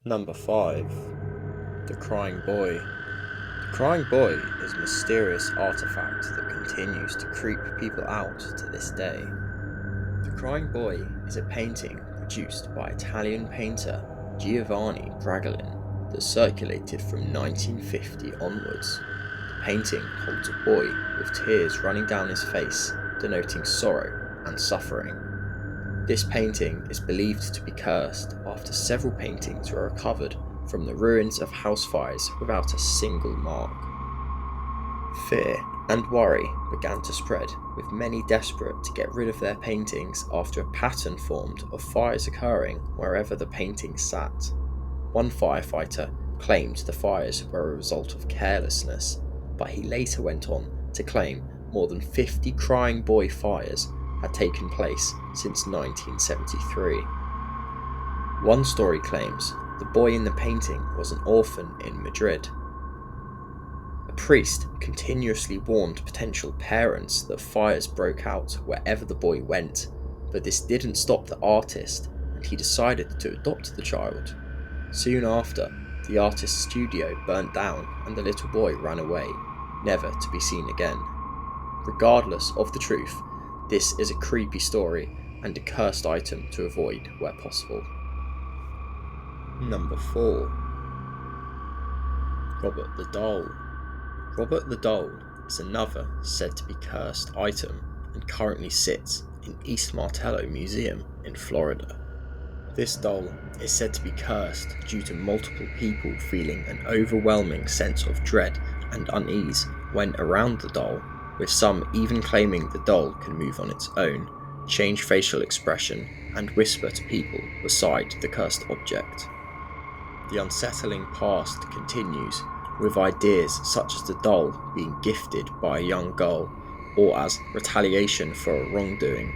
Number 5. The Crying Boy. The Crying Boy is a mysterious artifact that continues to creep people out to this day. The Crying Boy is a painting produced by Italian painter Giovanni Bragolin that circulated from 1950 onwards. The painting holds a boy with tears running down his face, denoting sorrow and suffering. This painting is believed to be cursed after several paintings were recovered from the ruins of house fires without a single mark. Fear and worry began to spread, with many desperate to get rid of their paintings after a pattern formed of fires occurring wherever the paintings sat. One firefighter claimed the fires were a result of carelessness, but he later went on to claim more than 50 Crying Boy fires had taken place since 1973. One story claims the boy in the painting was an orphan in Madrid. A priest continuously warned potential parents that fires broke out wherever the boy went, but this didn't stop the artist, and he decided to adopt the child. Soon after, the artist's studio burnt down and the little boy ran away, never to be seen again. Regardless of the truth, this is a creepy story and a cursed item to avoid where possible. Number 4. Robert the Doll. Robert the Doll is another said to be cursed item and currently sits in East Martello Museum in Florida. This doll is said to be cursed due to multiple people feeling an overwhelming sense of dread and unease when around the doll, with some even claiming the doll can move on its own, change facial expression, and whisper to people beside the cursed object. The unsettling past continues, with ideas such as the doll being gifted by a young girl, or as retaliation for a wrongdoing.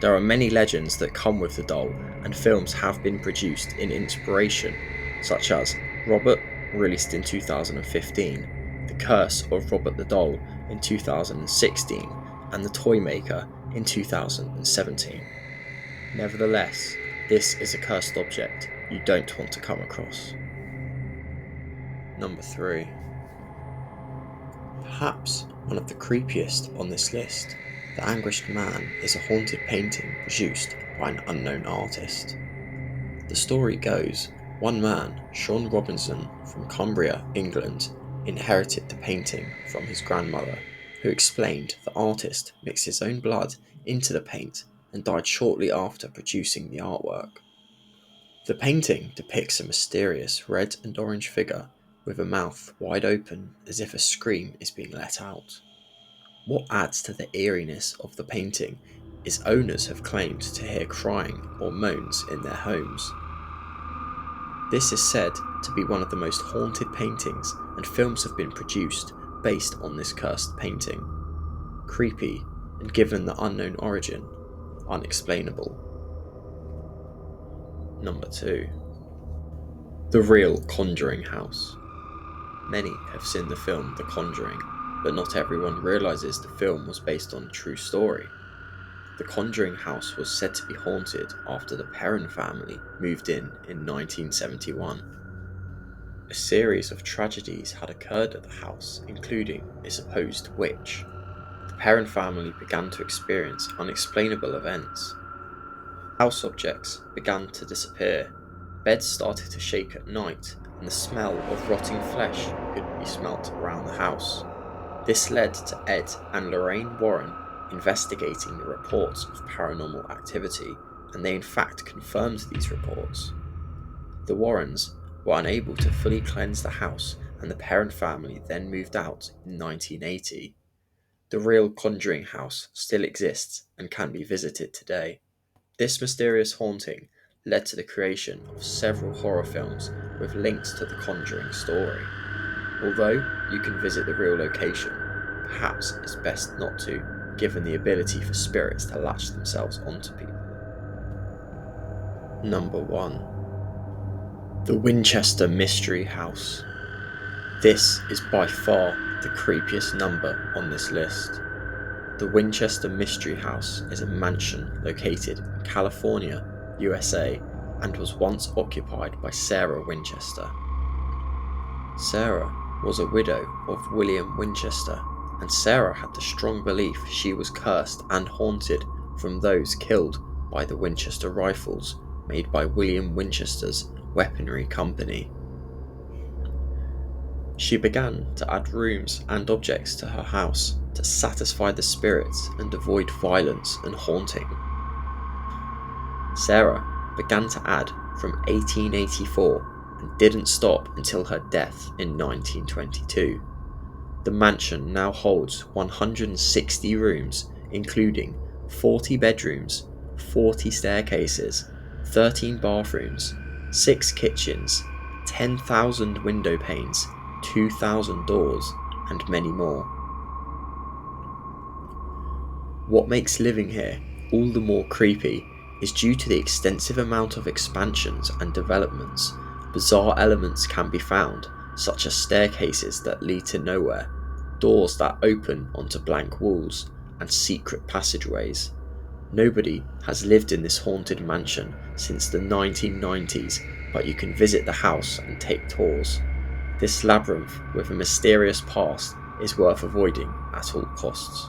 There are many legends that come with the doll, and films have been produced in inspiration, such as Robert, released in 2015, The Curse of Robert the Doll in 2016, and The Toymaker in 2017. Nevertheless, this is a cursed object you don't want to come across. Number 3. Perhaps one of the creepiest on this list, The Anguished Man is a haunted painting produced by an unknown artist. The story goes, one man, Sean Robinson from Cumbria, England, inherited the painting from his grandmother, who explained the artist mixed his own blood into the paint and died shortly after producing the artwork. The painting depicts a mysterious red and orange figure with a mouth wide open as if a scream is being let out. What adds to the eeriness of the painting is owners have claimed to hear crying or moans in their homes. This is said to be one of the most haunted paintings, and films have been produced based on this cursed painting. Creepy, and given the unknown origin, unexplainable. Number 2. The Real Conjuring House. Many have seen the film The Conjuring, but not everyone realises the film was based on a true story. The Conjuring House was said to be haunted after the Perron family moved in 1971. A series of tragedies had occurred at the house, including a supposed witch. The Perron family began to experience unexplainable events. House objects began to disappear, beds started to shake at night, and the smell of rotting flesh could be smelt around the house. This led to Ed and Lorraine Warren investigating the reports of paranormal activity, and they in fact confirmed these reports. The Warrens were unable to fully cleanse the house, and the Perron family then moved out in 1980. The Real Conjuring House still exists and can be visited today. This mysterious haunting led to the creation of several horror films with links to the Conjuring story. Although you can visit the real location, perhaps it's best not to, given the ability for spirits to latch themselves onto people. Number 1. The Winchester Mystery House. This is by far the creepiest number on this list. The Winchester Mystery House is a mansion located in California, USA, and was once occupied by Sarah Winchester. Sarah was a widow of William Winchester, and Sarah had the strong belief she was cursed and haunted from those killed by the Winchester rifles made by William Winchester's weaponry company. She began to add rooms and objects to her house to satisfy the spirits and avoid violence and haunting. Sarah began to add from 1884 and didn't stop until her death in 1922. The mansion now holds 160 rooms, including 40 bedrooms, 40 staircases, 13 bathrooms, 6 kitchens, 10,000 window panes, 2,000 doors, and many more. What makes living here all the more creepy is due to the extensive amount of expansions and developments. Bizarre elements can be found, such as staircases that lead to nowhere, doors that open onto blank walls, and secret passageways. Nobody has lived in this haunted mansion since the 1990s, but you can visit the house and take tours. This labyrinth with a mysterious past is worth avoiding at all costs.